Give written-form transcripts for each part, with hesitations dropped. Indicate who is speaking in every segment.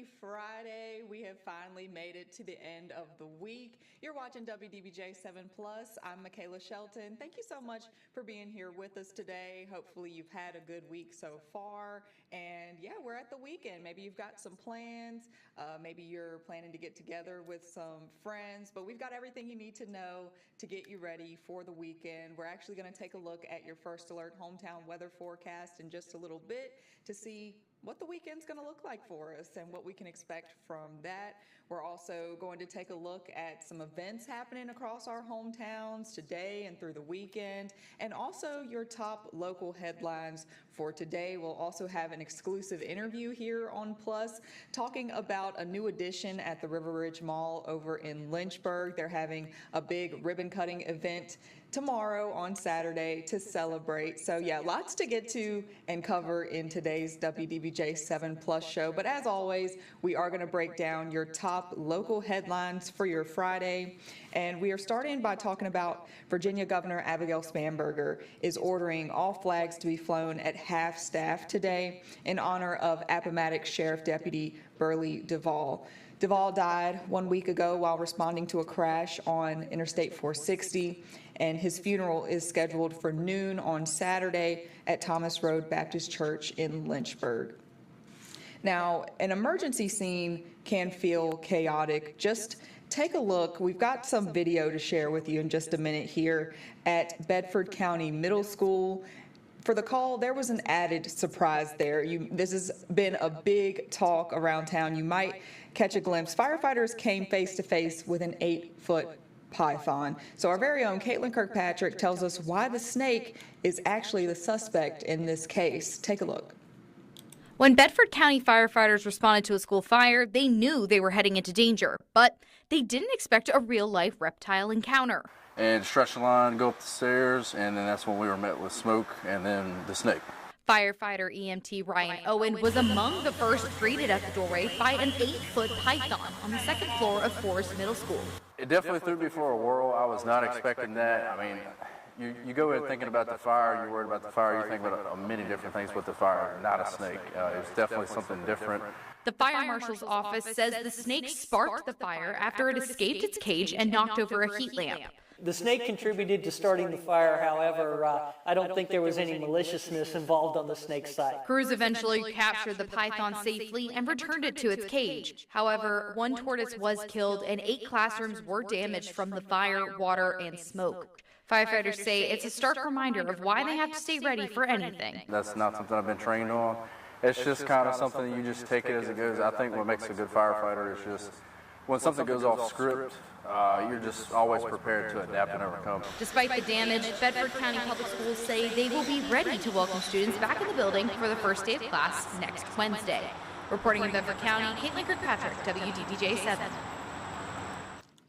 Speaker 1: Happy Friday. We have finally made it to the end of the week. You're watching WDBJ7 Plus. I'm Michaela Shelton. Thank you so much for being here with us today. Hopefully you've had a good week so far. And yeah, we're at the weekend. Maybe you've got some plans. Maybe you're planning to get together with some friends, but we've got everything you need to know to get you ready for the weekend. We're actually going to take a look at your First Alert hometown weather forecast in just a little bit to see what the weekend's going to look like for us and what we can expect from that. We're also going to take a look at some events happening across our hometowns today and through the weekend, and also your top local headlines for today. We'll also have an exclusive interview here on Plus talking about a new addition at the River Ridge Mall over in Lynchburg. They're having a big ribbon cutting event tomorrow on Saturday to celebrate. So yeah, lots to get to and cover in today's WDBJ7 Plus show. But as always, we are going to break down your top local headlines for your Friday. And we are starting by talking about Virginia Governor Abigail Spanberger is ordering all flags to be flown at half staff today in honor of Appomattox Sheriff Deputy Burley Duvall. Duvall died 1 week ago while responding to a crash on Interstate 460, and his funeral is scheduled for noon on Saturday at Thomas Road Baptist Church in Lynchburg. Now, an emergency scene can feel chaotic. Just take a look. We've got some video to share with you in just a minute here at Bedford County Middle School. For the call, there was an added surprise there. This has been a big talk around town. You might catch a glimpse. Firefighters came face to face with an 8-foot python. So our very own Caitlin Kirkpatrick tells us why the snake is actually the suspect in this case. Take a look.
Speaker 2: When Bedford County firefighters responded to a school fire, they knew they were heading into danger, but they didn't expect a real-life reptile encounter.
Speaker 3: And stretch the line, go up the stairs, and then that's when we were met with smoke and then the snake.
Speaker 2: Firefighter EMT Ryan Owen was among the first greeted at the doorway by an 8-foot python on the second floor of Forest Middle School.
Speaker 3: It definitely threw me for a whirl. I was not expecting that. I mean, you go in thinking about the fire, you're worried about the fire, you think about many different things with the fire, not a snake. It was definitely something different.
Speaker 2: The fire marshal's office says the snake sparked the fire after it escaped its cage and knocked over a heat lamp.
Speaker 4: The snake contributed to starting the fire. However, I don't think there was any maliciousness involved on the snake's side.
Speaker 2: Crews eventually captured the python safely and returned it to its cage. However, one tortoise was killed and 8 classrooms were damaged from the fire, water, and smoke. Firefighters say it's a stark reminder of why they have to stay ready for anything.
Speaker 3: That's not something I've been trained on. It's just kind of something you just take it as it goes. I think what makes a good firefighter is just when something goes off script, you're just always prepared to adapt and overcome.
Speaker 2: Despite the damage, Bedford County Public Schools say they will be ready to welcome students back in the building for the first day of class next Wednesday. Reporting in Bedford County, Caitlin Kirkpatrick, WDBJ7.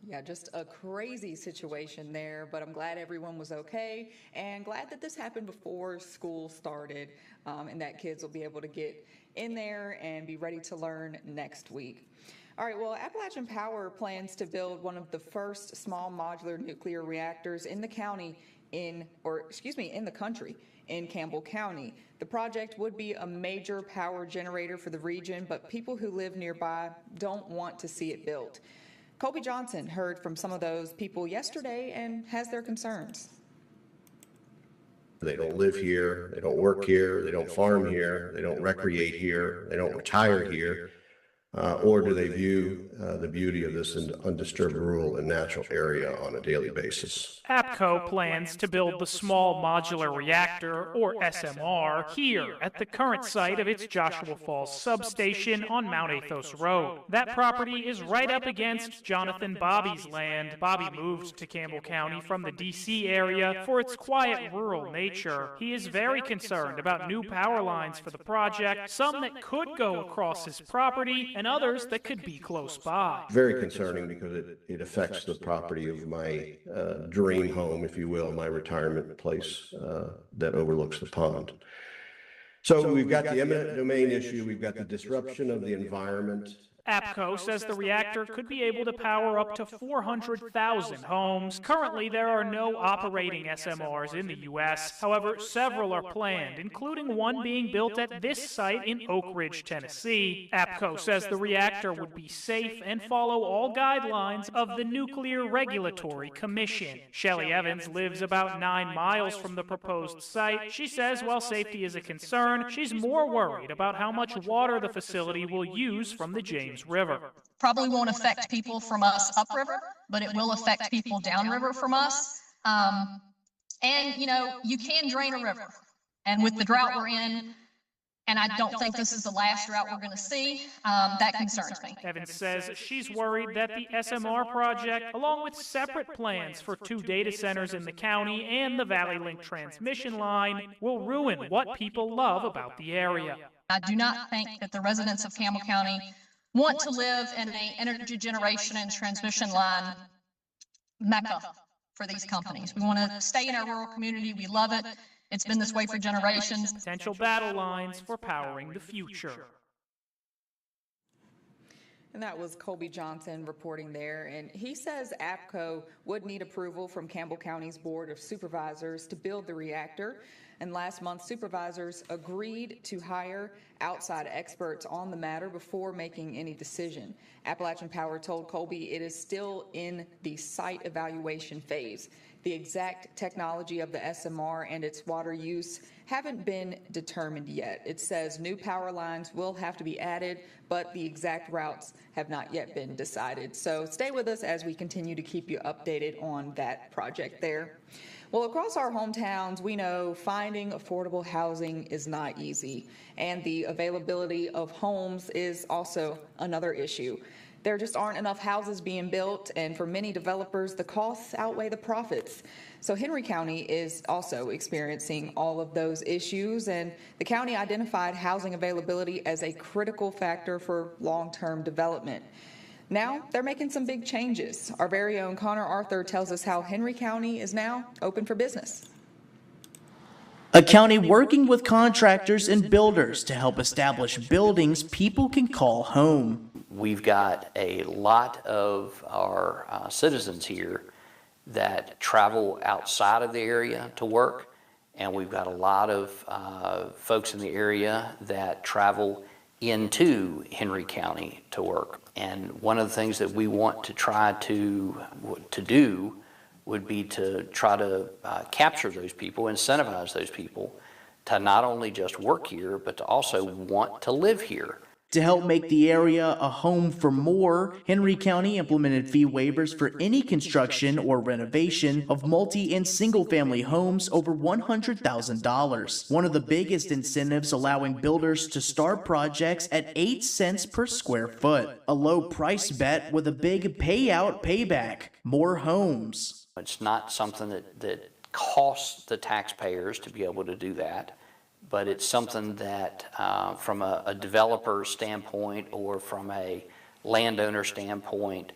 Speaker 1: Yeah, just a crazy situation there, but I'm glad everyone was okay and glad that this happened before school started and that kids will be able to get in there and be ready to learn next week. All right, well, Appalachian Power plans to build one of the first small modular nuclear reactors in the county in the country in Campbell County. The project would be a major power generator for the region, but people who live nearby don't want to see it built. Colby Johnson heard from some of those people yesterday and has their concerns.
Speaker 5: They don't live here, they don't work here, they don't farm here, they don't recreate here, they don't retire here. Or do they view the beauty of this undisturbed rural and natural area on a daily basis?
Speaker 6: APCO plans to build the Small Modular Reactor, or SMR, here at the current site of its Joshua Falls substation on Mount Athos Road. That property is right up against Jonathan Bobby's land. Bobby moved to Campbell County from the D.C. area for its quiet rural nature. He is very concerned about new power lines for the project, some that could go across his property and others that could be close by.
Speaker 5: Very concerning because it affects the property of my dream home, if you will, my retirement place that overlooks the pond. So we've got the eminent domain issue, we've got the disruption of the environment,
Speaker 6: APCO says the reactor could be able to power up to 400,000 homes. Currently, there are no operating SMRs in the U.S. However, several are planned, including one being built at this site in Oak Ridge, Tennessee. APCO says the reactor would be safe and follow all guidelines of the Nuclear Regulatory Commission. Shelley Evans lives about 9 miles from the proposed site. She says while safety is a concern, she's more worried about how much water the facility will use from the James River.
Speaker 7: Probably won't affect people from us upriver, but it will affect people downriver from us. And, you know, you can drain a river. And with the drought we're in, and I don't think this is the last drought we're going to see, that concerns me.
Speaker 6: Evans says she's worried that the SMR project, along with separate plans for 2 data centers in the county and the Valley Link transmission line, will ruin what people love about the area.
Speaker 7: I do not think that the residents of Campbell County want to live in an energy generation and transmission line mecca for these companies. We want to stay in our rural community. We love it. It's been this way for generations.
Speaker 6: Potential battle lines for powering the future.
Speaker 1: And that was Colby Johnson reporting there. And he says APCO would need approval from Campbell County's Board of Supervisors to build the reactor. And last month, supervisors agreed to hire outside experts on the matter before making any decision. Appalachian Power told Colby it is still in the site evaluation phase. The exact technology of the SMR and its water use haven't been determined yet. It says new power lines will have to be added, but the exact routes have not yet been decided. So stay with us as we continue to keep you updated on that project there. Well, across our hometowns, we know finding affordable housing is not easy, and the availability of homes is also another issue. There just aren't enough houses being built, and for many developers, the costs outweigh the profits. So Henry County is also experiencing all of those issues, and the county identified housing availability as a critical factor for long-term development. Now, they're making some big changes. Our very own Connor Arthur tells us how Henry County is now open for business.
Speaker 8: A county working with contractors and builders to help establish buildings people can call home.
Speaker 9: We've got a lot of our citizens here that travel outside of the area to work, and we've got a lot of folks in the area that travel into Henry County to work. And one of the things that we want to try to do would be to try to capture those people, incentivize those people to not only just work here, but to also want to live here.
Speaker 8: To help make the area a home for more, Henry County implemented fee waivers for any construction or renovation of multi- and single-family homes over $100,000. One of the biggest incentives allowing builders to start projects at 8 cents per square foot. A low price bet with a big payout payback. More homes.
Speaker 9: It's not something that costs the taxpayers to be able to do that, but it's something that from a developer standpoint or from a landowner standpoint,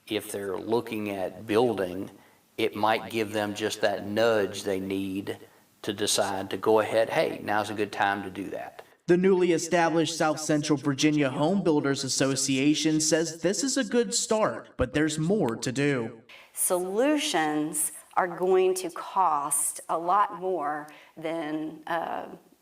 Speaker 9: if they're looking at building, it might give them just that nudge they need to decide to go ahead, hey, now's a good time to do that.
Speaker 8: The newly established South Central Virginia Home Builders Association says this is a good start, but there's more to do.
Speaker 10: Solutions are going to cost a lot more than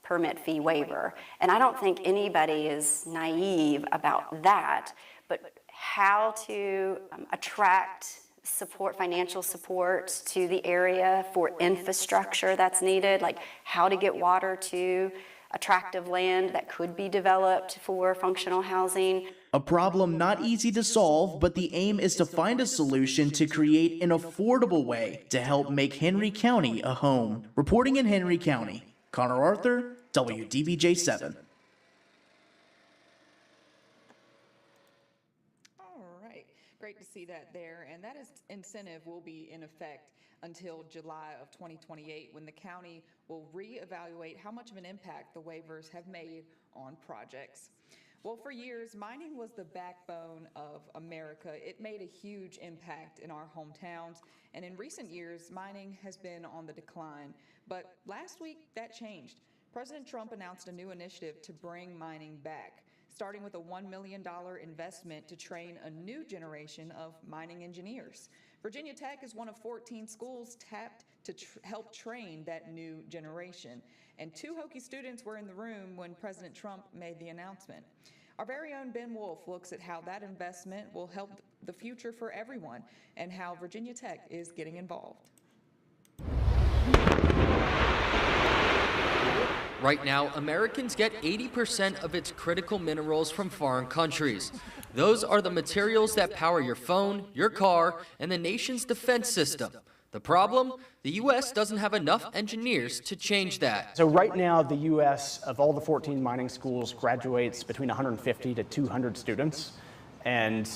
Speaker 10: permit fee waiver. And I don't think anybody is naive about that, but how to attract support, financial support to the area for infrastructure that's needed, like how to get water to attractive land that could be developed for functional housing.
Speaker 8: A problem not easy to solve, but the aim is to find a solution to create an affordable way to help make Henry County a home. Reporting in Henry County, Connor Arthur, WDBJ7.
Speaker 1: All right, great to see that there. And that incentive will be in effect until July of 2028, when the county will reevaluate how much of an impact the waivers have made on projects. Well, for years, mining was the backbone of America. It made a huge impact in our hometowns, and in recent years, mining has been on the decline. But last week, that changed. President Trump announced a new initiative to bring mining back. starting with a $1 million investment to train a new generation of mining engineers. Virginia Tech is one of 14 schools tapped to help train that new generation. And 2 Hokie students were in the room when President Trump made the announcement. Our very own Ben Wolf looks at how that investment will help the future for everyone and how Virginia Tech is getting involved.
Speaker 11: Right now, Americans get 80% of its critical minerals from foreign countries. Those are the materials that power your phone, your car, and the nation's defense system. The problem? The U.S. doesn't have enough engineers to change that.
Speaker 12: So right now, the U.S., of all the 14 mining schools, graduates between 150 to 200 students. And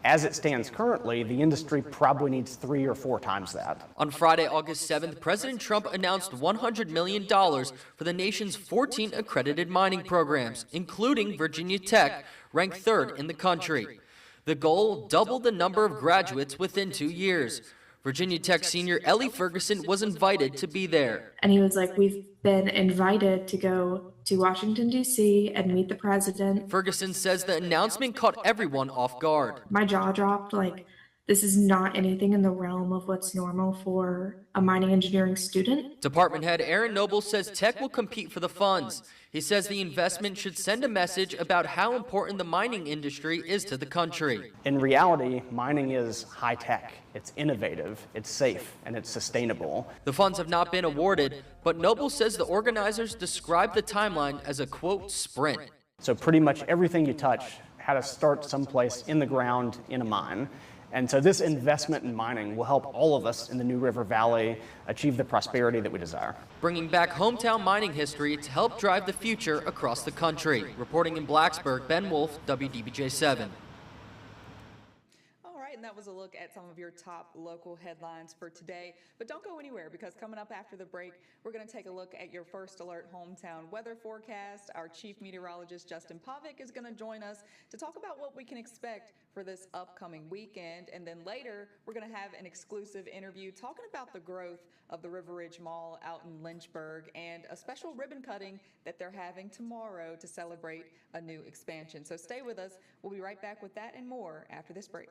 Speaker 12: as it stands currently, the industry probably needs 3 or 4 times that.
Speaker 11: On Friday, August 7th, President Trump announced $100 million for the nation's 14 accredited mining programs, including Virginia Tech, ranked 3rd in the country. The goal, double the number of graduates within 2 years. Virginia Tech senior Ellie Ferguson was invited to be there.
Speaker 13: And he was like, we've been invited to go to Washington, D.C. and meet the president.
Speaker 11: Ferguson says the announcement caught everyone off guard.
Speaker 13: My jaw dropped, like, this is not anything in the realm of what's normal for a mining engineering student.
Speaker 11: Department head Aaron Noble says Tech will compete for the funds. He says the investment should send a message about how important the mining industry is to the country.
Speaker 12: In reality, mining is high tech, it's innovative, it's safe, and it's sustainable.
Speaker 11: The funds have not been awarded, but Noble says the organizers described the timeline as a, quote, sprint.
Speaker 12: So pretty much everything you touch had to start someplace in the ground in a mine. And so this investment in mining will help all of us in the New River Valley achieve the prosperity that we desire.
Speaker 11: Bringing back hometown mining history to help drive the future across the country. Reporting in Blacksburg, Ben Wolf, WDBJ7.
Speaker 1: And that was a look at some of your top local headlines for today. But don't go anywhere, because coming up after the break, we're going to take a look at your First Alert hometown weather forecast. Our chief meteorologist, Justin Pavic, is going to join us to talk about what we can expect for this upcoming weekend. And then later, we're going to have an exclusive interview talking about the growth of the River Ridge Mall out in Lynchburg and a special ribbon cutting that they're having tomorrow to celebrate a new expansion. So stay with us. We'll be right back with that and more after this break.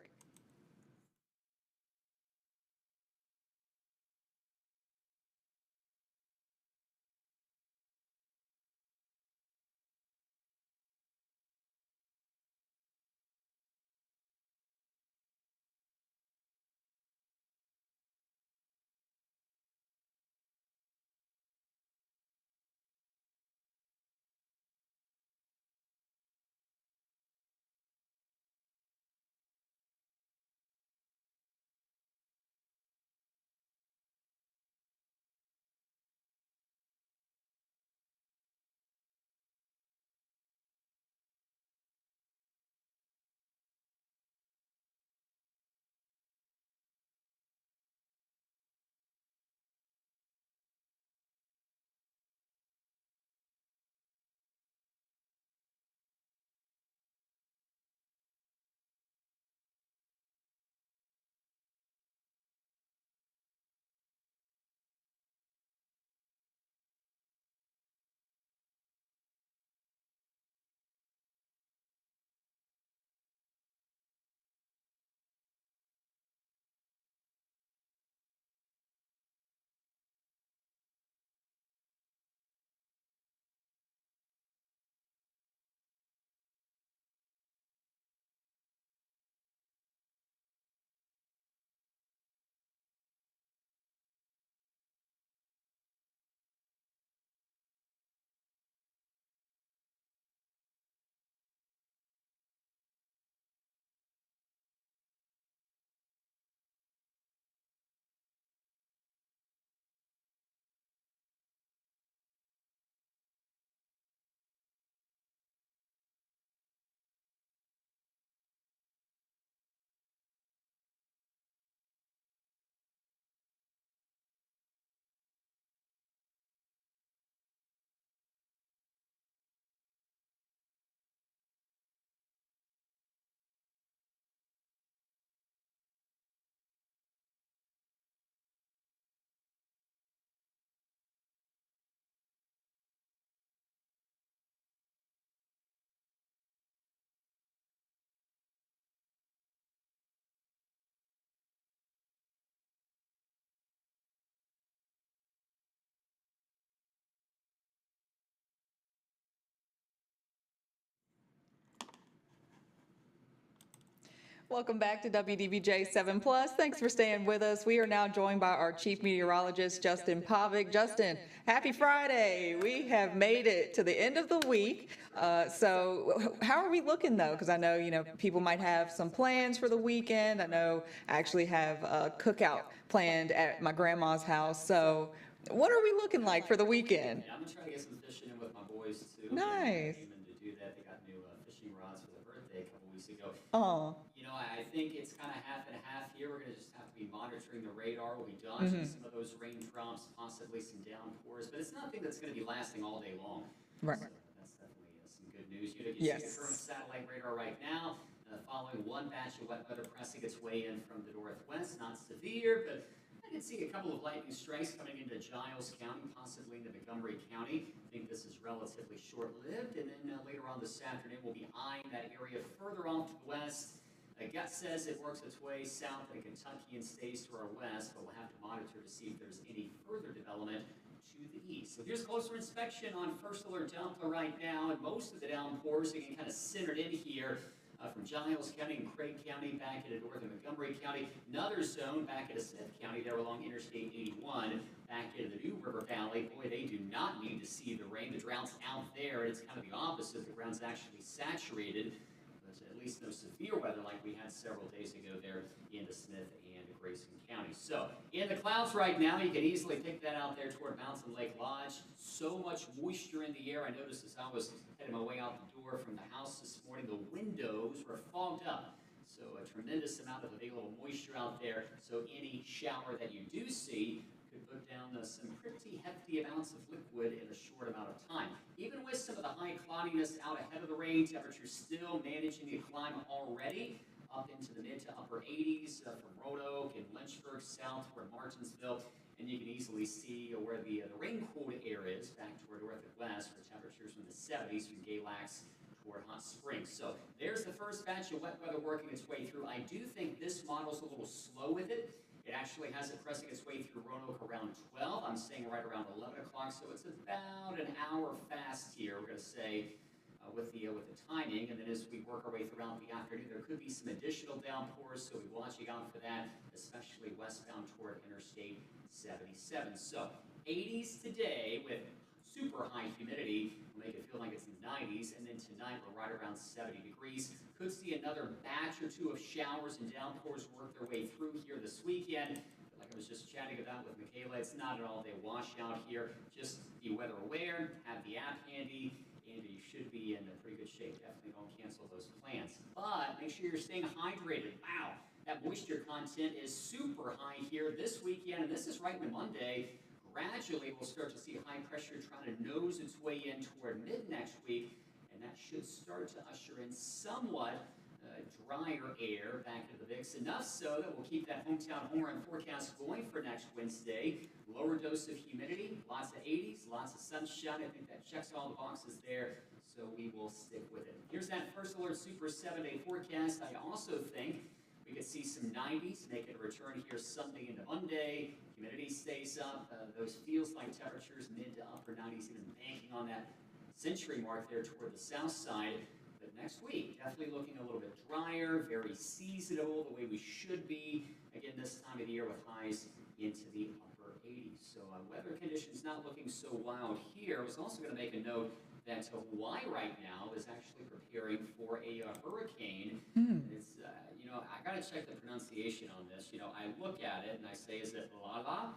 Speaker 1: Welcome back to WDBJ7 Plus. Thanks for staying with us. We are now joined by our chief meteorologist, Justin Pavic. Justin, happy Friday. We have made it to the end of the week. So how are we looking though? Because I know, people might have some plans for the weekend. I know I actually have a cookout planned at my grandma's house. So what are we looking like for the weekend?
Speaker 14: I'm gonna try to get some fishing in with my boys too.
Speaker 1: Nice.
Speaker 14: Even to do that, they got new fishing rods for their birthday a couple weeks ago.
Speaker 1: Oh.
Speaker 14: I think it's kind of half and half here. We're going to just have to be monitoring the radar. We'll be dodging some of those raindrops, possibly some downpours, but it's nothing that's going to be lasting all day long.
Speaker 1: Right.
Speaker 14: So that's definitely some good news. You
Speaker 1: Yes.
Speaker 14: see the current satellite radar right now, following one batch of wet weather pressing its way in from the northwest. Not severe, but I did see a couple of lightning strikes coming into Giles County, possibly into Montgomery County. I think this is relatively short-lived, and then later on this afternoon, we'll be eyeing that area further off to the west. Gut says it works its way south into Kentucky and stays to our west, but we'll have to monitor to see if there's any further development to the east. So here's closer inspection on first alert downpour right now, and most of the downpours again kind of centered in here from Giles County and Craig County back into northern Montgomery County. Another zone back into Smith County there along Interstate 81 back into the New River Valley. Boy, they do not need to see the rain. The drought's out there, and it's kind of the opposite. The ground's actually saturated. At least no severe weather like we had several days ago there into Smith and Grayson County. So in the clouds right now, you can easily pick that out there toward Mountain Lake Lodge. So much moisture in the air. I noticed as I was heading my way out the door from the house this morning, the windows were fogged up. So a tremendous amount of available moisture out there. So any shower that you do see could put down some pretty hefty amounts of liquid in a short amount of time. Even with some of the high cloudiness out ahead of the rain, temperatures still managing to climb already up into the mid to upper 80s from Roanoke and Lynchburg south toward Martinsville. And you can easily see where the rain-cooled air is back toward north and west, where temperatures from the 70s from Galax toward Hot Springs. So there's the first batch of wet weather working its way through. I do think this model's a little slow with it. It actually has it pressing its way through Roanoke around 12. I'm saying right around 11 o'clock, so it's about an hour fast here, we're going to say, with the timing. And then as we work our way throughout the afternoon, there could be some additional downpours, so we're watching out for that, especially westbound toward Interstate 77. So 80s today with super high humidity will make it feel like it's in the 90s, and then tonight we're right around 70 degrees. Could see another batch or two of showers and downpours work their way through here this weekend. Like I was just chatting about with Michaela, it's not an all-day washout here. Just be weather aware, have the app handy, and you should be in a pretty good shape. Definitely don't cancel those plans. But make sure you're staying hydrated. Wow, that moisture content is super high here this weekend, and this is right into Monday. Gradually, we'll start to see high pressure trying to nose its way in toward mid-next week, and that should start to usher in somewhat drier air back into the mix, enough so that we'll keep that hometown home run forecast going for next Wednesday. Lower dose of humidity, lots of 80s, lots of sunshine. I think that checks all the boxes there, so we will stick with it. Here's that First Alert Super 7-day forecast. I also think we could see some 90s making a return here Sunday into Monday. Humidity stays up. Those feels like temperatures mid to upper 90s, even banking on that century mark there toward the south side. But next week, definitely looking a little bit drier, very seasonable, the way we should be. Again, this time of the year with highs into the upper 80s. So weather conditions not looking so wild here. I was also going to make a note that Hawaii right now is actually preparing for a hurricane. It's, I got to check the pronunciation on this. I look at it and I say, is it Lala?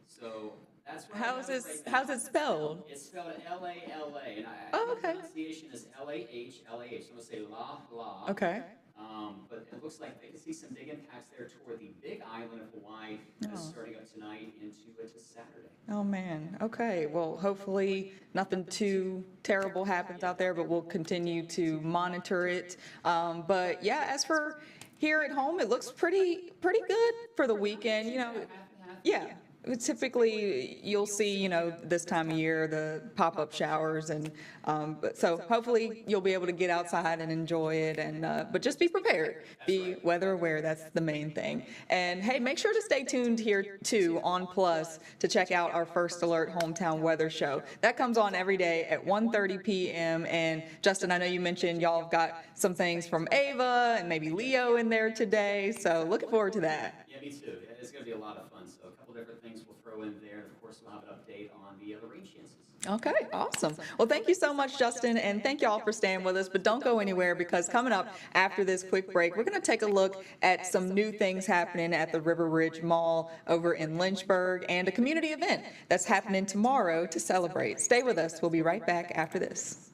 Speaker 14: So that's what
Speaker 1: How's it spelled?
Speaker 14: It's spelled L-A-L-A, and
Speaker 1: Oh, okay.
Speaker 14: the pronunciation is L-A-H, L-A-H. So I'm going to say La.
Speaker 1: Okay.
Speaker 14: But it looks like they can see some big impacts there toward the big island of Hawaii starting up tonight into Saturday.
Speaker 1: Oh, man. Okay. Well, hopefully nothing too terrible happens out there, but we'll continue to monitor it. But yeah, as for here at home, it looks pretty good for the weekend. Yeah. typically you'll see, this time of year, the pop-up showers, and so hopefully you'll be able to get outside and enjoy it, and but just be prepared, be weather aware. That's the main thing. And hey, make sure to stay tuned here too on Plus to check out our First Alert Hometown Weather Show. That comes on every day at 1:30 p.m. And Justin, I know you mentioned y'all have got some things from Ava and maybe Leo in there today, so looking forward to that.
Speaker 14: Yeah, me too. It's going to be a lot of fun. So a couple different things we'll throw in there. And of course, we'll have an update on the rain chances.
Speaker 1: Okay, awesome. Well, thank you so much, Justin, and thank you all for staying with us. But don't go anywhere, because coming up after this quick break, we're going to take a look at some new things happening at the River Ridge Mall over in Lynchburg, and a community event that's happening tomorrow to celebrate. Stay with us. We'll be right back after this.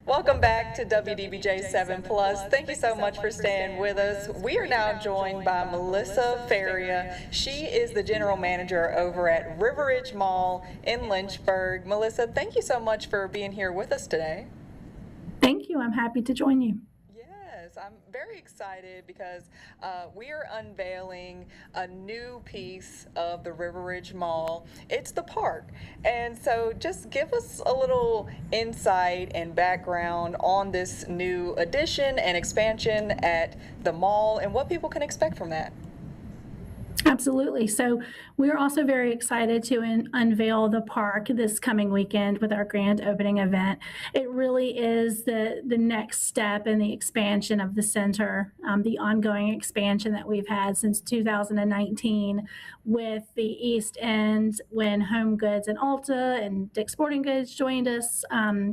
Speaker 1: Welcome back to WDBJ7 Plus. Thank you so much for staying with us. We are now joined by Melissa Faria. She is the general manager over at River Ridge Mall in Lynchburg. Melissa, thank you so much for being here with us today.
Speaker 15: Thank you. I'm happy to join you.
Speaker 1: Yes, I'm very excited because we are unveiling a new piece of the River Ridge Mall. It's the park. And so just give us a little insight and background on this new addition and expansion at the mall and what people can expect from that.
Speaker 15: Absolutely. So we're also very excited to unveil the park this coming weekend with our grand opening event. It really is the next step in the expansion of the center, the ongoing expansion that we've had since 2019 with the East End, when Home Goods and Ulta and Dick's Sporting Goods joined us.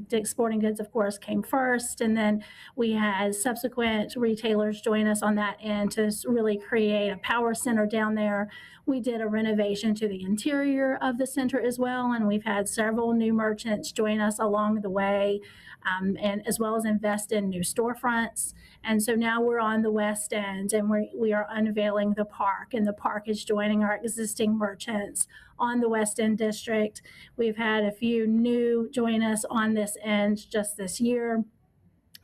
Speaker 15: Dick's Sporting Goods, of course, came first, and then we had subsequent retailers join us on that end to really create a power center down down there. We did a renovation to the interior of the center as well, and we've had several new merchants join us along the way, and as well as invest in new storefronts. And so now we're on the west end, and we are unveiling the park, and the park is joining our existing merchants on the West End district. We've had a few new join us on this end just this year.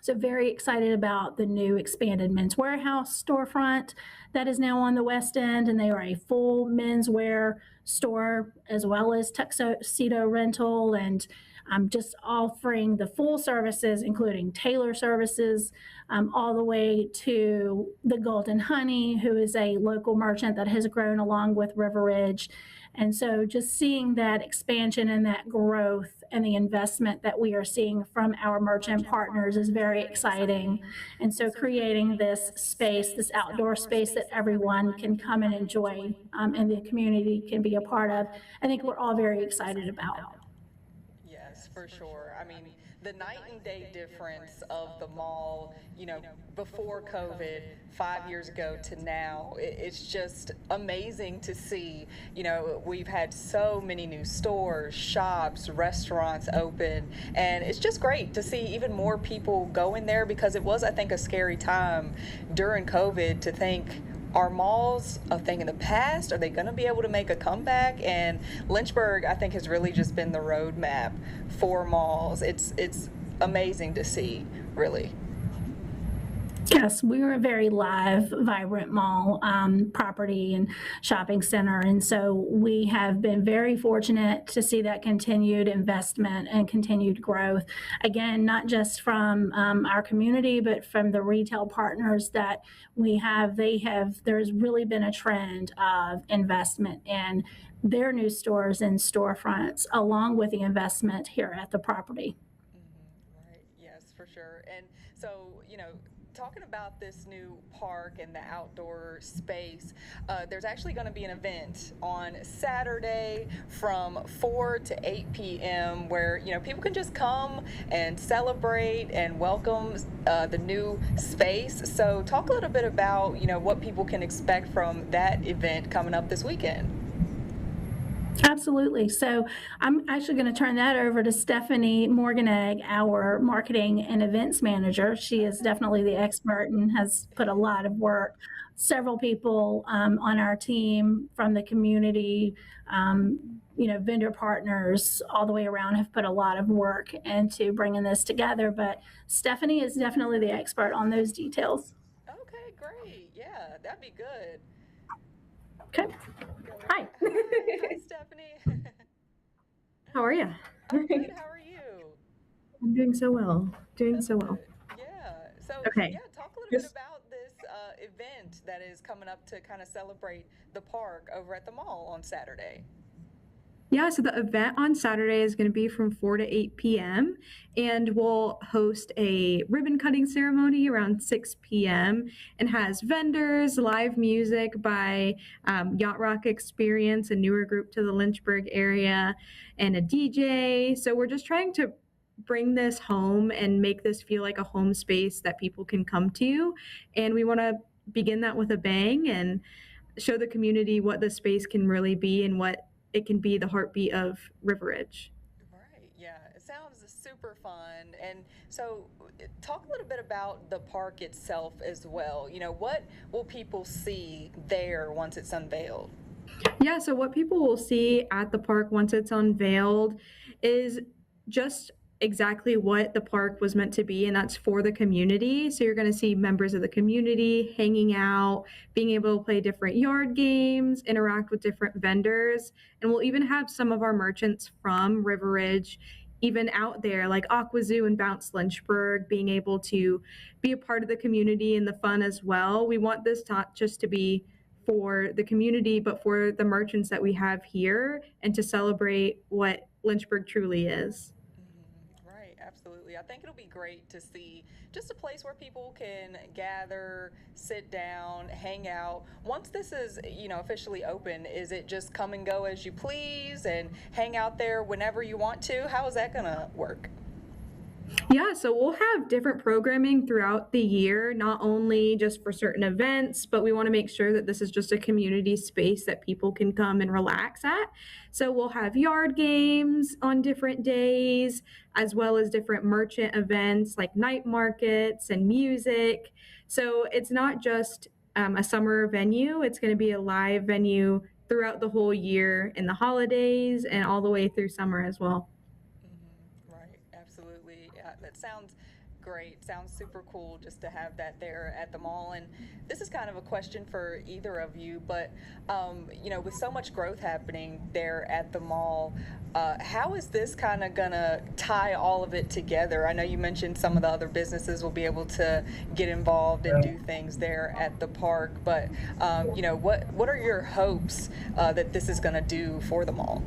Speaker 15: So very excited about the new expanded Men's Warehouse storefront that is now on the West End, and they are a full menswear store as well as tuxedo rental, and just offering the full services, including tailor services, all the way to the Golden Honey, who is a local merchant that has grown along with River Ridge. And so just seeing that expansion and that growth and the investment that we are seeing from our merchant partners is very exciting. And so creating this space, this outdoor space that everyone can come and enjoy, and the community can be a part of, I think we're all very excited about.
Speaker 1: Yes, for sure. I mean, the night and day difference of the mall, before COVID, 5 years ago to now, it's just amazing to see. We've had so many new stores, shops, restaurants open, and it's just great to see even more people go in there, because it was, I think, a scary time during COVID to think, are malls a thing in the past? Are they going to be able to make a comeback? And Lynchburg, I think, has really just been the roadmap for malls. It's amazing to see, really.
Speaker 15: Yes, we are a very live, vibrant mall property and shopping center. And so we have been very fortunate to see that continued investment and continued growth. Again, not just from our community, but from the retail partners that we have. There's really been a trend of investment in their new stores and storefronts, along with the investment here at the property.
Speaker 1: Right, yes, for sure. And so, talking about this new park and the outdoor space, there's actually going to be an event on Saturday from 4 to 8 p.m. where, people can just come and celebrate and welcome the new space. So talk a little bit about, what people can expect from that event coming up this weekend.
Speaker 15: Absolutely. So I'm actually going to turn that over to Stephanie Morganegg, our marketing and events manager. She is definitely the expert and has put a lot of work. Several people on our team from the community, vendor partners all the way around have put a lot of work into bringing this together. But Stephanie is definitely the expert on those details.
Speaker 1: Okay, great. Yeah, that'd be good.
Speaker 15: Okay. Hi.
Speaker 1: Hi, Stephanie.
Speaker 16: How are you?
Speaker 1: I'm good. How are you?
Speaker 16: I'm doing so well.
Speaker 1: Yeah. So,
Speaker 16: okay.
Speaker 1: Yeah, talk a little bit about this event that is coming up to kind of celebrate the park over at the mall on Saturday.
Speaker 16: Yeah, so the event on Saturday is going to be from 4 to 8 p.m. and we'll host a ribbon cutting ceremony around 6 p.m. and has vendors, live music by Yacht Rock Experience, a newer group to the Lynchburg area, and a DJ. So we're just trying to bring this home and make this feel like a home space that people can come to. And we want to begin that with a bang and show the community what the space can really be and what it can be the heartbeat of River Ridge.
Speaker 1: Right, yeah, it sounds super fun. And so talk a little bit about the park itself as well. What will people see there once it's unveiled?
Speaker 16: Yeah, so what people will see at the park once it's unveiled is just exactly what the park was meant to be, and that's for the community. So you're going to see members of the community hanging out, being able to play different yard games, interact with different vendors, and we'll even have some of our merchants from River Ridge even out there, like Aquazoo and Bounce Lynchburg, being able to be a part of the community and the fun as well. We want this not just to be for the community, but for the merchants that we have here, and to celebrate what Lynchburg truly is.
Speaker 1: Right, absolutely. I think it'll be great to see just a place where people can gather, sit down, hang out. Once this is, officially open, is it just come and go as you please and hang out there whenever you want to? How is that going to work?
Speaker 16: Yeah, so we'll have different programming throughout the year, not only just for certain events, but we want to make sure that this is just a community space that people can come and relax at. So we'll have yard games on different days, as well as different merchant events like night markets and music. So it's not just a summer venue, it's going to be a live venue throughout the whole year in the holidays and all the way through summer as well.
Speaker 1: Right, absolutely. That sounds great. Sounds super cool just to have that there at the mall. And this is kind of a question for either of you, but with so much growth happening there at the mall, how is this kind of gonna tie all of it together? I know you mentioned some of the other businesses will be able to get involved and do things there at the park, but what are your hopes that this is gonna do for the mall?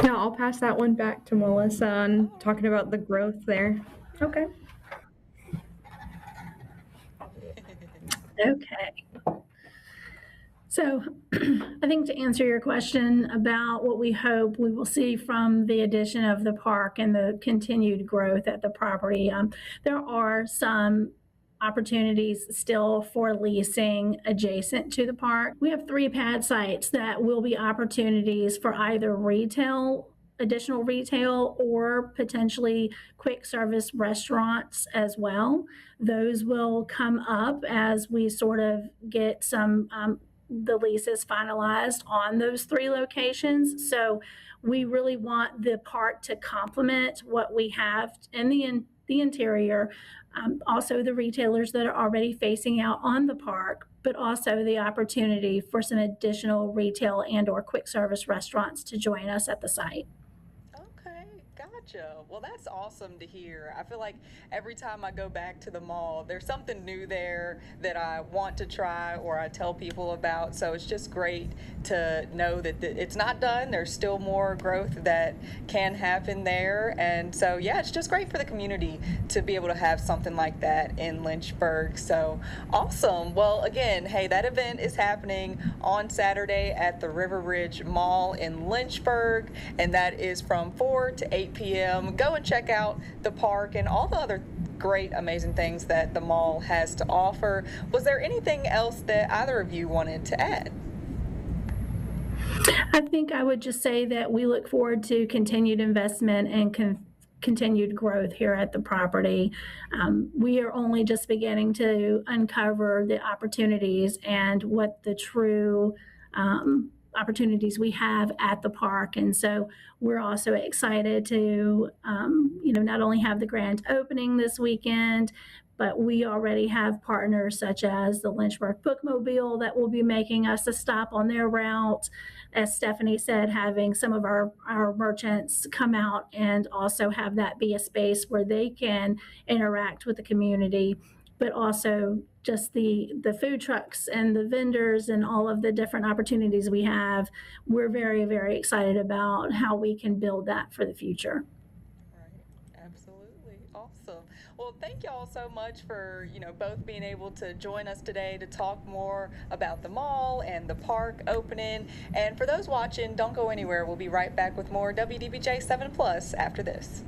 Speaker 16: Yeah, I'll pass that one back to Melissa on talking about the growth there. Okay.
Speaker 15: Okay. So I think to answer your question about what we hope we will see from the addition of the park and the continued growth at the property, there are some opportunities still for leasing adjacent to the park. We have 3 pad sites that will be opportunities for either additional retail, or potentially quick service restaurants as well. Those will come up as we sort of get the leases finalized on those 3 locations. So we really want the park to complement what we have in the interior. Also the retailers that are already facing out on the park, but also the opportunity for some additional retail and or quick service restaurants to join us at the site.
Speaker 1: Okay, gotcha. Well, that's awesome to hear. I feel like every time I go back to the mall, there's something new there that I want to try or I tell people about. So it's just great to know that it's not done. There's still more growth that can happen there. And so, yeah, it's just great for the community to be able to have something like that in Lynchburg. So awesome. Well, again, hey, that event is happening on Saturday at the River Ridge Mall in Lynchburg, and that is from 4 to 8 p.m. Go and check out the park and all the other great, amazing things that the mall has to offer. Was there anything else that either of you wanted to add?
Speaker 15: I think I would just say that we look forward to continued investment and continued growth here at the property. We are only just beginning to uncover the opportunities and what the true opportunities we have at the park. And so we're also excited to, not only have the grand opening this weekend, but we already have partners such as the Lynchburg Bookmobile that will be making us a stop on their route. As Stephanie said, having some of our merchants come out and also have that be a space where they can interact with the community, but also just the food trucks and the vendors and all of the different opportunities we have. We're very, very excited about how we can build that for the future.
Speaker 1: Absolutely. Awesome. Well, thank y'all so much for, both being able to join us today to talk more about the mall and the park opening. And for those watching, don't go anywhere. We'll be right back with more WDBJ7 Plus after this.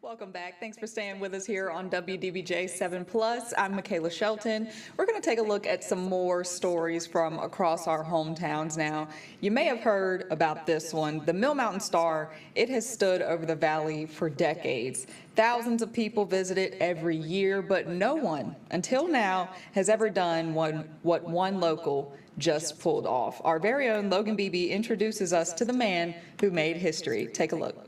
Speaker 1: Welcome back. Thanks for staying with us here on WDBJ7 Plus. I'm Michaela Shelton. We're going to take a look at some more stories from across our hometowns now. You may have heard about this one. The Mill Mountain Star, it has stood over the valley for decades. Thousands of people visit it every year, but no one, until now, has ever done what one local just pulled off. Our very own Logan Beebe introduces us to the man who made history. Take a look.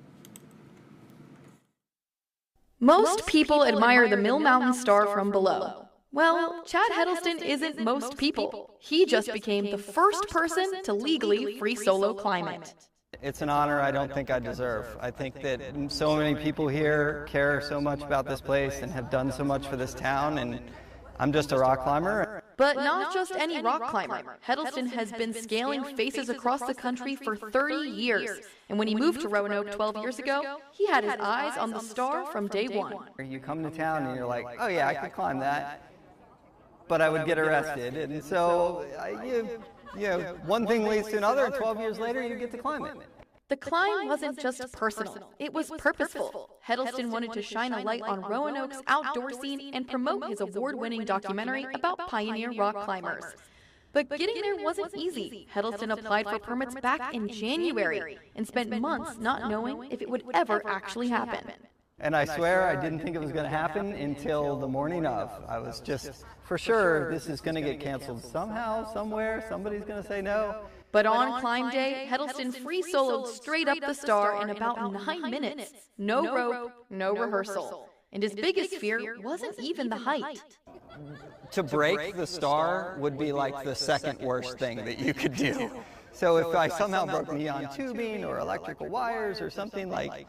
Speaker 2: Most people admire the Mill Mountain Star from below. Well, Chad Heddleston isn't most people. He just became the first person to legally free solo climb it.
Speaker 17: It's an honor I don't think I deserve. I think that so many people here care so much about this place and have done so much for this town, and I'm just a rock climber.
Speaker 2: But not just any rock climber. Heddleston has been scaling faces across the country for 30 years. And when he moved to Roanoke 12 years ago, he had his eyes on the star from day one.
Speaker 17: You come to town and you're like, oh yeah, I could climb that, but I would get arrested. And so, one thing leads to another, and 12 years later, you get to climb it.
Speaker 2: The climb wasn't just personal, it was purposeful. Heddleston wanted to shine a light on Roanoke's outdoor scene and promote his award-winning documentary about pioneer rock climbers. But getting there wasn't easy. Heddleston applied for permits back in January and spent months not knowing if it would ever actually happen.
Speaker 17: And I swear I didn't think it was going to happen until the morning of. I was just, for sure, this is going to get canceled somehow, somewhere, somebody's going to say no.
Speaker 2: But on climb day, Heddleston free soloed straight up the star in about 9 minutes. No rope, no rehearsal. And his biggest fear wasn't even the height.
Speaker 17: To break the star would be like the second worst thing that you could do. So if I somehow broke neon tubing or electrical wires or something, like,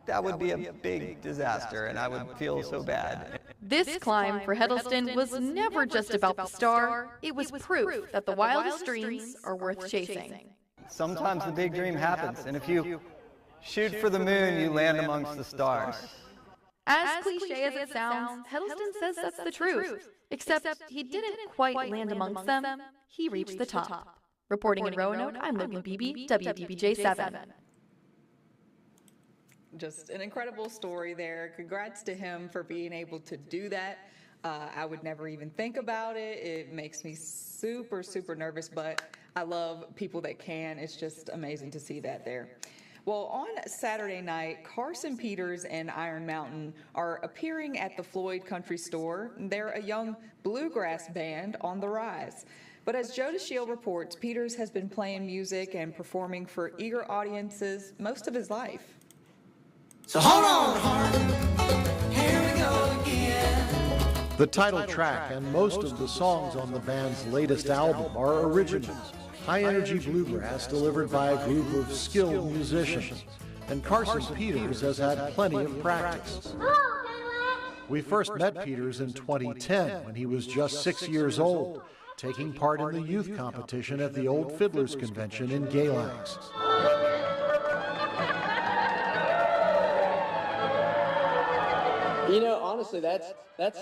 Speaker 17: that would be a big disaster, and I would feel so bad.
Speaker 2: This climb for Heddleston was never just about the star. It was proof that the wildest dreams are worth chasing.
Speaker 17: Sometimes the big dream happens, and if you shoot for the moon, you land amongst the stars.
Speaker 2: As cliche as it sounds, Heddleston says that's the truth. Except he didn't quite land amongst them. He reached the top. Reporting in Roanoke, I'm Logan Beebe, WDBJ7.
Speaker 1: Just an incredible story there. Congrats to him for being able to do that. I would never even think about it. It makes me super, super nervous, but I love people that can. It's just amazing to see that there. Well, on Saturday night, Carson Peters and Iron Mountain are appearing at the Floyd Country Store. They're a young bluegrass band on the rise. But as Joe DeShiel reports, Peters has been playing music and performing for eager audiences most of his life.
Speaker 18: So hold on, heart, here we go again.
Speaker 19: The title track and most of the songs on the band's latest album are originals, high-energy bluegrass delivered by a group of skilled musicians. And Carson Peters has had plenty of practice. We first met Peters in 2010 when he was just 6 years old, taking part in the youth competition at the Old Fiddlers Convention in Gaylands.
Speaker 20: You know, honestly, that's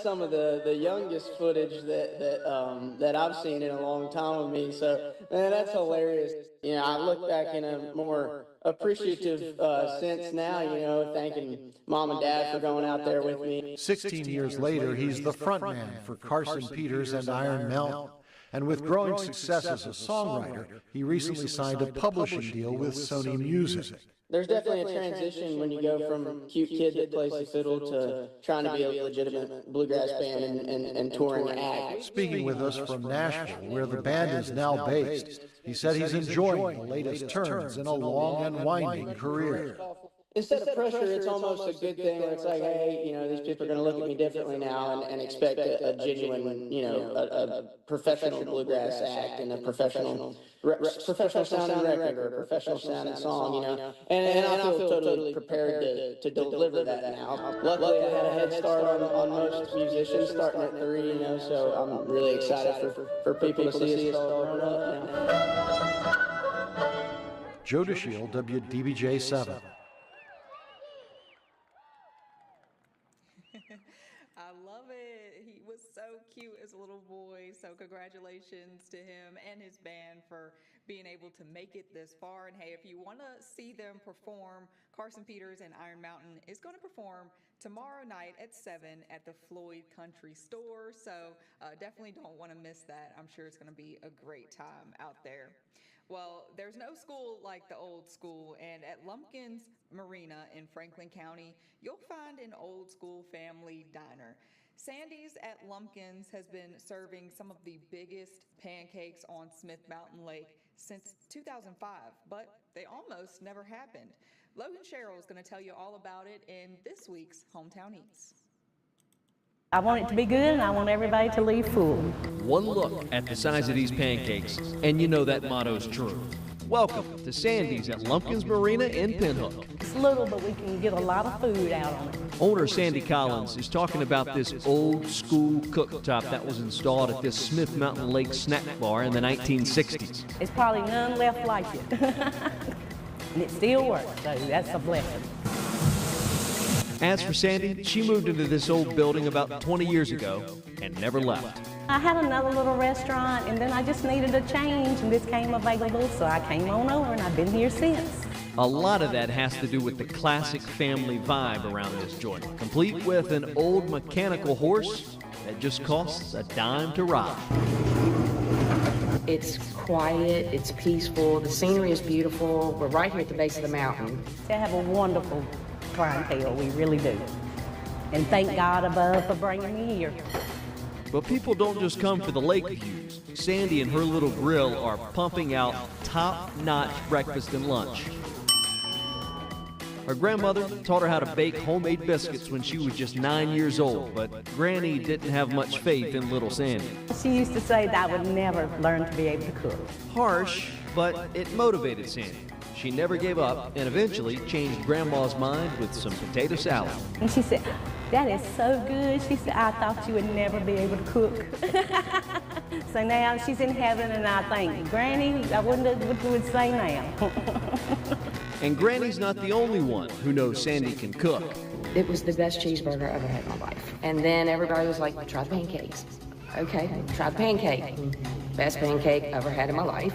Speaker 20: some of the youngest footage that I've seen in a long time with me. So, man, that's hilarious. You know, I look back in a more appreciative sense now, you know, thanking Mom and Dad for going out there with me.
Speaker 19: 16 years later, he's the frontman for Carson Peters and Iron Mountain. And with growing success as a songwriter, he recently signed a publishing deal with Sony Music.
Speaker 20: There's definitely a transition when you go from cute kid that plays the fiddle to trying to be a legitimate bluegrass band and touring act.
Speaker 19: Speaking with us from Nashville, where the band is now based, he said he's enjoying the latest turns in a long and winding career.
Speaker 20: Instead of pressure, it's almost a good thing where it's like, hey, you know, these people are going to look at me differently now and expect a genuine, you know, a professional bluegrass act and a professional sounding record or a professional sounding song, you know. And I feel totally prepared to deliver that now. Luckily, I had a head start on most musicians starting at 3, you know, so I'm really excited for people to see us all grown up now.
Speaker 19: Joe DeShiel, WDBJ7.
Speaker 1: I love it. He was so cute as a little boy. So congratulations to him and his band for being able to make it this far. And hey, if you want to see them perform, Carson Peters and Iron Mountain is going to perform tomorrow night at 7 at the Floyd Country Store. So definitely don't want to miss that. I'm sure it's going to be a great time out there. Well, there's no school like the old school, and at Lumpkins Marina in Franklin County, you'll find an old school family diner. Sandy's at Lumpkins has been serving some of the biggest pancakes on Smith Mountain Lake since 2005, but they almost never happened. Logan Sherrill is going to tell you all about it in this week's Hometown Eats.
Speaker 21: I want it to be good, and I want everybody to leave full.
Speaker 22: One look at the size of these pancakes, and you know that motto's true. Welcome to Sandy's at Lumpkins Marina in Pinhook.
Speaker 21: It's little, but we can get a lot of food out on it.
Speaker 22: Owner Sandy Collins is talking about this old school cooktop that was installed at this Smith Mountain Lake snack bar in the 1960s.
Speaker 21: There's probably none left like it. And it still works, so that's a blessing.
Speaker 22: As for Sandy, she moved into this old building about 20 years ago and never left.
Speaker 21: I had another little restaurant, and then I just needed a change, and this came available, so I came on over, and I've been here since.
Speaker 22: A lot of that has to do with the classic family vibe around this joint, complete with an old mechanical horse that just costs a dime to ride.
Speaker 23: It's quiet, it's peaceful, the scenery is beautiful. We're right here at the base of the mountain.
Speaker 21: They have a wonderful clientele, we really do. And thank God above for bringing me here.
Speaker 22: But people don't just come for the lake views. Sandy and her little grill are pumping out top-notch breakfast and lunch. Her grandmother taught her how to bake homemade biscuits when she was just 9 years old, but Granny didn't have much faith in little Sandy.
Speaker 21: She used to say that I would never learn to be able to cook.
Speaker 22: Harsh, but it motivated Sandy. She never gave up and eventually changed Grandma's mind with some potato salad.
Speaker 21: And she said, "That is so good." She said, "I thought you would never be able to cook." So now she's in heaven, and I think, Granny, I wonder what you would say now.
Speaker 22: And Granny's not the only one who knows Sandy can cook.
Speaker 23: It was the best cheeseburger I ever had in my life. And then everybody was like, well, try the pancakes. Okay, try the pancake. Best pancake I ever had in my life.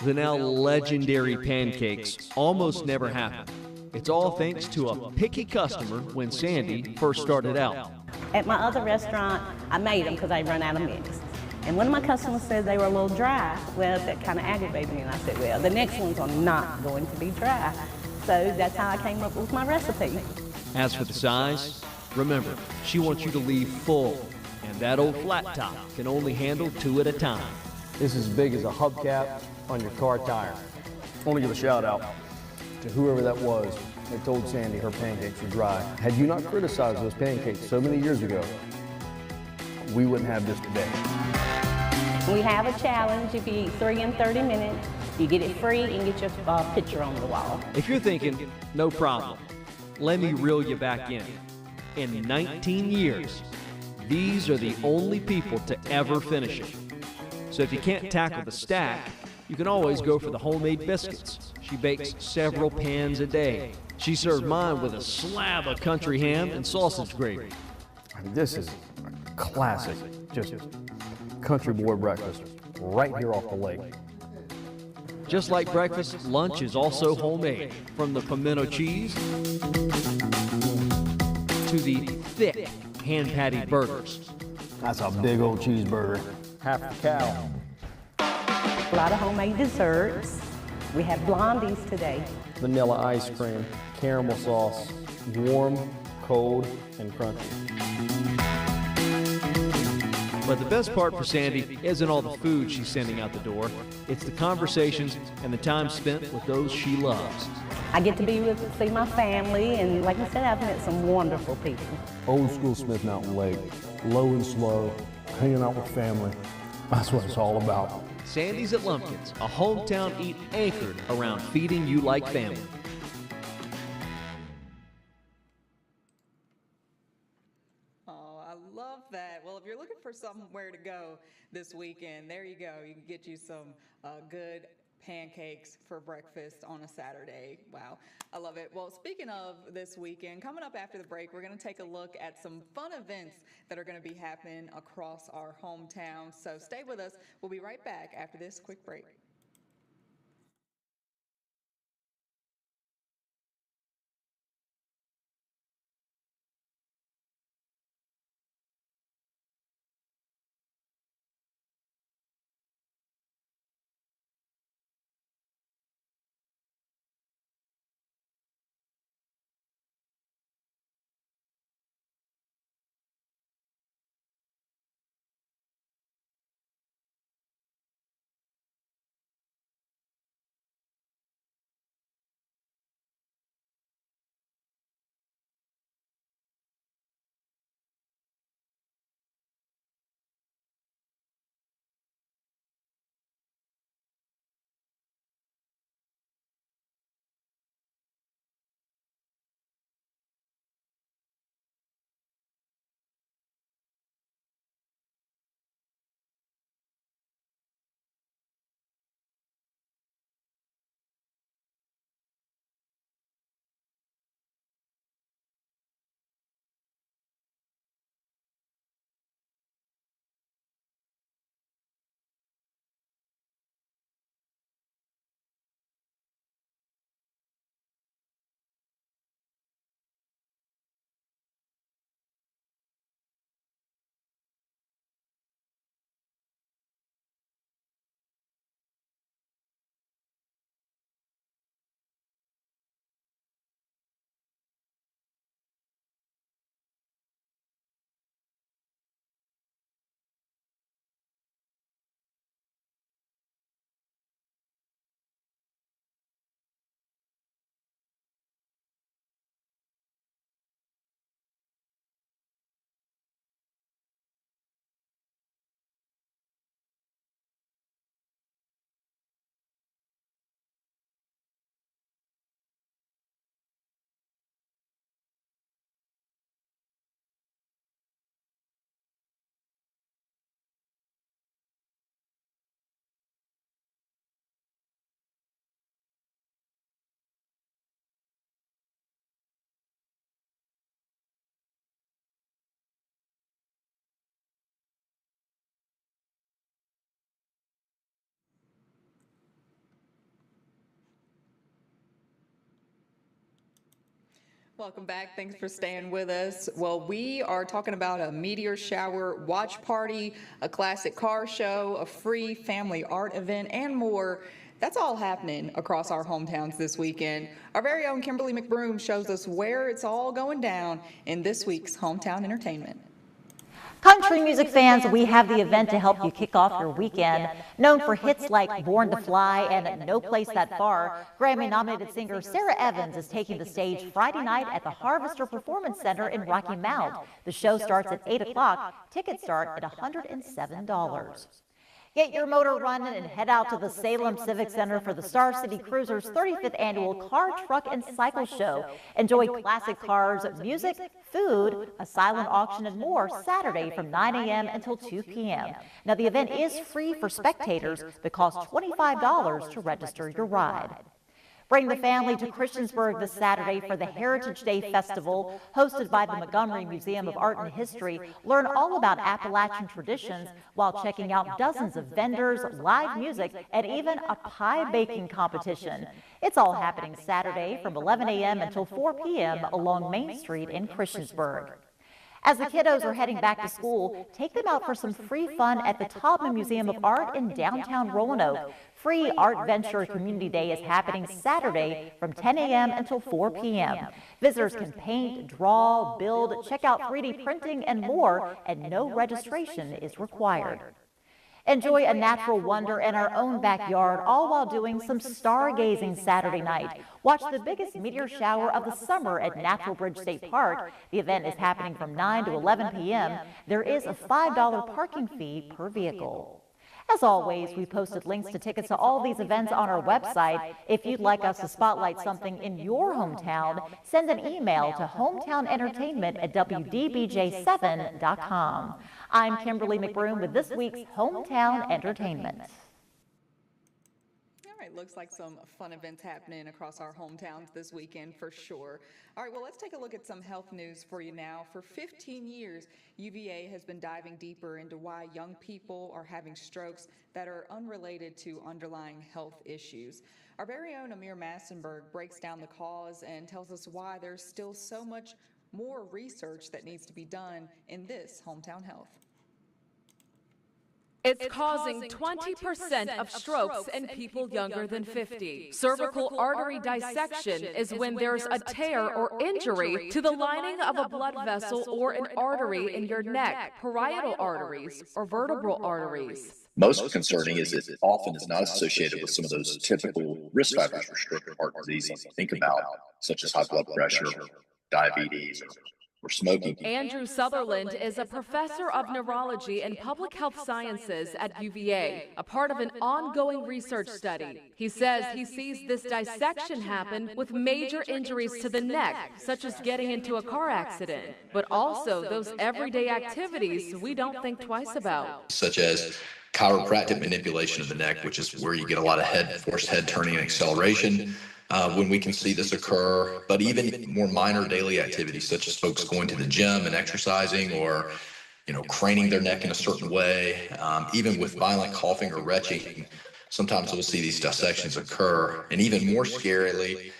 Speaker 22: The now legendary pancakes almost never happen. It's all thanks to a picky customer when Sandy first started out.
Speaker 21: At my other restaurant, I made them because I run out of mix. And one of my customers said they were a little dry. Well, that kind of aggravated me, and I said, well, the next ones are not going to be dry. So that's how I came up with my recipe.
Speaker 22: As for the size, remember, she wants you to leave full, and that old flat top can only handle 2 at a time.
Speaker 24: This is as big as a hubcap on your car tire. I want to give a shout out to whoever that was that told Sandy her pancakes were dry. Had you not criticized those pancakes so many years ago, we wouldn't have this today.
Speaker 21: We have a challenge. If you eat 3 in 30 minutes, you get it free and get your picture on the wall.
Speaker 22: If you're thinking, no problem, let me reel you back in. In 19 years, these are the only people to ever finish it. So if you can't tackle the stack, you can always go for the homemade biscuits. She bakes several pans a day. She served mine with a slab of country ham and sausage gravy.
Speaker 24: I mean, this is a classic, just country boy breakfast right here off the lake.
Speaker 22: Just like breakfast, lunch is also homemade, from the pimento cheese to the thick hand-patted burgers.
Speaker 24: That's a big old cheeseburger, half the cow.
Speaker 21: A lot of homemade desserts. We have blondies today.
Speaker 24: Vanilla ice cream, caramel sauce, warm, cold, and crunchy.
Speaker 22: But the best part for Sandy isn't all the food she's sending out the door. It's the conversations and the time spent with those she loves.
Speaker 21: I get to see my family, and like I said, I've met some wonderful people.
Speaker 24: Old school Smith Mountain Lake, low and slow, hanging out with family. That's what it's all about.
Speaker 22: Sandy's at Lumpkins, a hometown eat anchored around feeding you like family.
Speaker 1: Oh, I love that. Well, if you're looking for somewhere to go this weekend, there you go. You can get you some good pancakes for breakfast on a Saturday. Wow, I love it. Well, speaking of this weekend, coming up after the break, we're going to take a look at some fun events that are going to be happening across our hometown. So stay with us. We'll be right back after this quick break. Welcome back. Thanks for staying with us. Well, we are talking about a meteor shower watch party, a classic car show, a free family art event, and more. That's all happening across our hometowns this weekend. Our very own Kimberly McBroom shows us where it's all going down in this week's Hometown Entertainment.
Speaker 3: Country music fans, we have the event to help you kick off your weekend. Known for hits like Born to Fly and No Place That Far, Grammy-nominated singer Sarah Evans is taking the stage Friday night at the Harvester Performance Center in Rocky Mount. The show starts at 8 o'clock. Tickets start at $107. Get your motor running and head out to the Salem Civic Center for the Star City Cruisers 35th Annual Car, Truck, and Cycle Show. Enjoy classic cars, music, food, a silent auction, and more Saturday from 9 a.m. until 2 p.m. Now, the event is free for spectators, but costs $25 to register your ride. Bring the family to Christiansburg this Saturday for the Heritage Day Festival, hosted by the Montgomery Museum of Art and History. Learn all about Appalachian traditions while checking out dozens of vendors, live music, and even a pie baking competition. It's all happening Saturday from 11 a.m. until 4 p.m. along Main Street in Christiansburg. As the kiddos are heading back to school, take them out for some free fun at the Taubman Museum of Art in downtown Roanoke. Free Art Venture Community Day is happening Saturday from 10 a.m. until 4 p.m. Visitors can paint, draw, build, check out 3D printing, and more, and no registration is required. Enjoy a natural wonder in our own backyard, all while doing some stargazing Saturday night. Watch the biggest meteor shower of the summer at Natural Bridge State Park. The event is happening from 9 to 11 p.m. There is a $5 parking fee per vehicle. As always, we posted links to tickets to all these events on our website. If you'd like us to spotlight something in your hometown, send an email to hometownentertainment@wdbj7.com. I'm Kimberly McBroom with this week's Hometown Entertainment.
Speaker 1: All right, looks like some fun events happening across our hometowns this weekend for sure. All right, well, let's take a look at some health news for you now. For 15 years, UVA has been diving deeper into why young people are having strokes that are unrelated to underlying health issues. Our very own Amir Massenberg breaks down the cause and tells us why there's still so much more research that needs to be done in this hometown health.
Speaker 4: It's causing 20% of strokes in people younger than 50. Cervical artery dissection is when there's a tear or injury to the lining of a blood vessel or an artery in your neck, parietal arteries, or vertebral arteries.
Speaker 5: Most concerning is it often is not associated with some of those typical risk factors for stroke or heart disease. Think about, such as high blood pressure, diabetes, or smoking.
Speaker 4: Andrew Sutherland is a professor of neurology and public health sciences at UVA, a part of an ongoing research study. He says he sees this dissection happen with major injuries to the neck, such as getting into a car accident, but also those everyday activities we don't think twice about.
Speaker 5: Such as chiropractic manipulation of the neck, which is where you get a lot of forced head turning and acceleration. When we can see this occur, but even more minor daily activities, such as folks going to the gym and exercising, or craning their neck in a certain way, even with violent coughing or retching, sometimes we'll see these dissections occur. And even more scarily,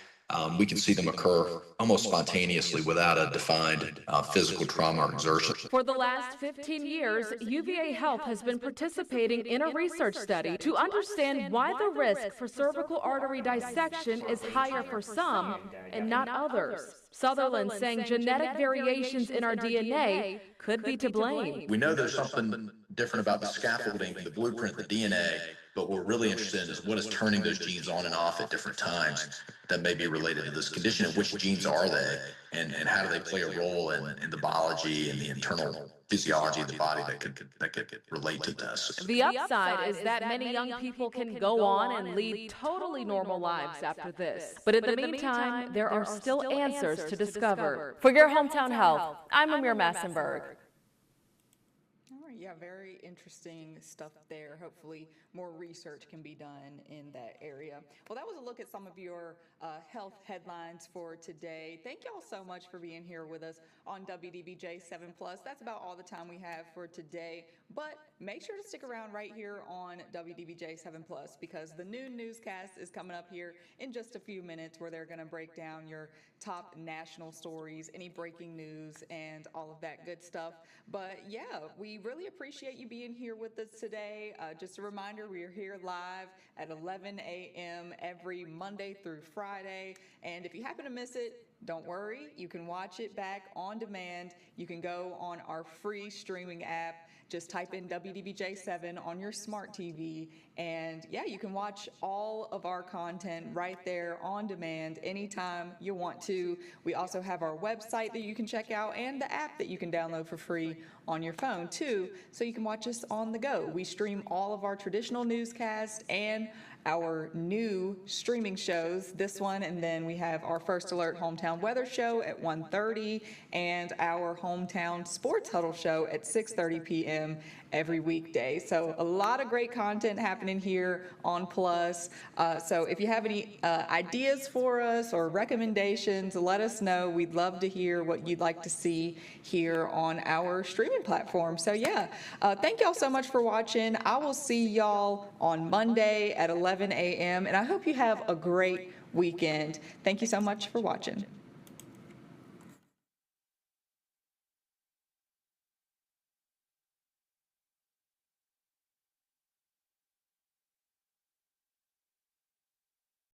Speaker 5: we can see them occur almost spontaneously without a defined physical trauma or exertion.
Speaker 4: For the last 15 years, UVA Health has been participating in a research study to understand why the risk for cervical artery dissection is higher for some and not others. Sutherland saying genetic variations in our DNA could be to blame.
Speaker 5: We know there's something different about the scaffolding, the blueprint, the DNA, but what we're really interested in is what is turning those genes on and off at different times that may be related to this condition, and which genes are they, and how do they play a role in the biology and the internal physiology of the body that could relate to this.
Speaker 4: The upside is that many young people can go on and lead totally normal lives after this. But in the meantime, there are still answers to discover. For your hometown health, I'm Amir Massenberg.
Speaker 1: Yeah, very interesting stuff there. Hopefully more research can be done in that area. Well, that was a look at some of your health headlines for today. Thank y'all so much for being here with us on WDBJ7 Plus. That's about all the time we have for today, but make sure to stick around right here on WDBJ7 Plus, because the noon newscast is coming up here in just a few minutes, where they're going to break down your top national stories, any breaking news, and all of that good stuff. But yeah, we really appreciate you being here with us today. Just a reminder, we are here live at 11 a.m. every Monday through Friday. And if you happen to miss it, don't worry. You can watch it back on demand. You can go on our free streaming app. Just type in WDBJ7 on your smart TV, and yeah, you can watch all of our content right there on demand anytime you want to. We also have our website that you can check out, and the app that you can download for free on your phone too, so you can watch us on the go. We stream all of our traditional newscasts and our new streaming shows, this one, and then we have our First Alert Hometown Weather Show at 1:30 and our Hometown Sports Huddle Show at 6:30 p.m. every weekday. So a lot of great content happening here on Plus. So if you have any ideas for us or recommendations, let us know. We'd love to hear what you'd like to see here on our streaming platform. So yeah, thank y'all so much for watching. I will see y'all on Monday at 11 a.m. and I hope you have a great weekend. Thank you so much for watching.